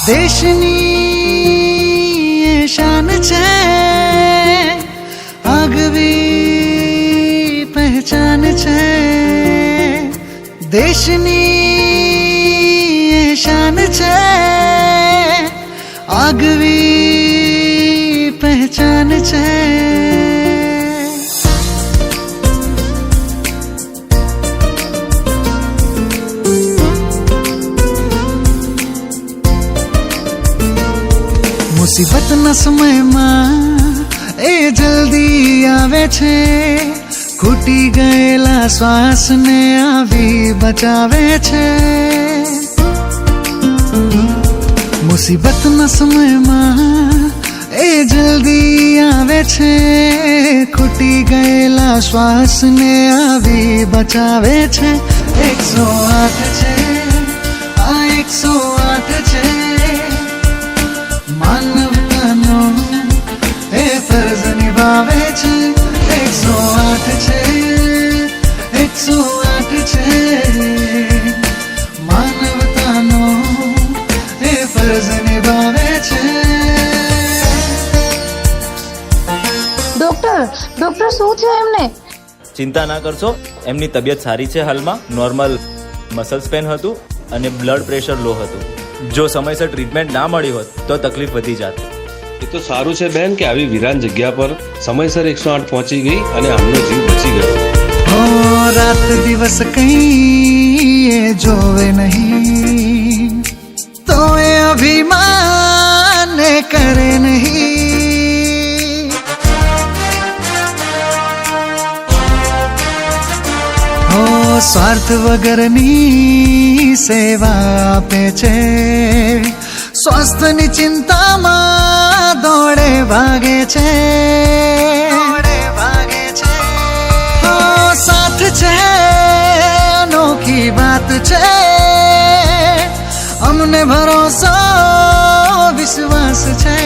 દેશની શાન છે, આગવી પહેચાન છે. દેશની શાન છે, આગવી પહેચાન છે. મુસીબતના સમયમાં એ જલ્દી આવે છે, ખૂટી ગયેલા શ્વાસને આવી બચાવે છે. મુસીબતના સમયમાં એ જલ્દી આવે છે, ખૂટી ગયેલા શ્વાસને આવી બચાવે છે. 108 છે, આ 108 છે. માનવતાનો એ ફરજ નિભાવે છે. 108 છે, 108 છે. માનવતાનો એ ફરજ નિભાવે છે. ડોક્ટર શું થયું એમને? ચિંતા ના કરશો, એમની તબિયત સારી છે. હાલમાં નોર્મલ મસલ્સ પેન હતું અને બ્લડ પ્રેશર લો હતું. જો સમયસર ટ્રીટમેન્ટ ના મળી હોત તો તકલીફ વધી જાત. એ તો સારું છે બેન કે આવી વિરાન જગ્યા પર સમયસર 108 પહોંચી ગઈ અને આમનો જીવ બચી ગયો. રાત દિવસ કઈ જોવે નહીં તો એ અભિમાન કરે નહીં. સ્વાર્થ વગરની સેવા આપે છે, સ્વાસ્થ્યની ચિંતામાં દોડે ભાગે છે. સાથ છે, અનોખી વાત છે. અમને ભરોસો વિશ્વાસ છે.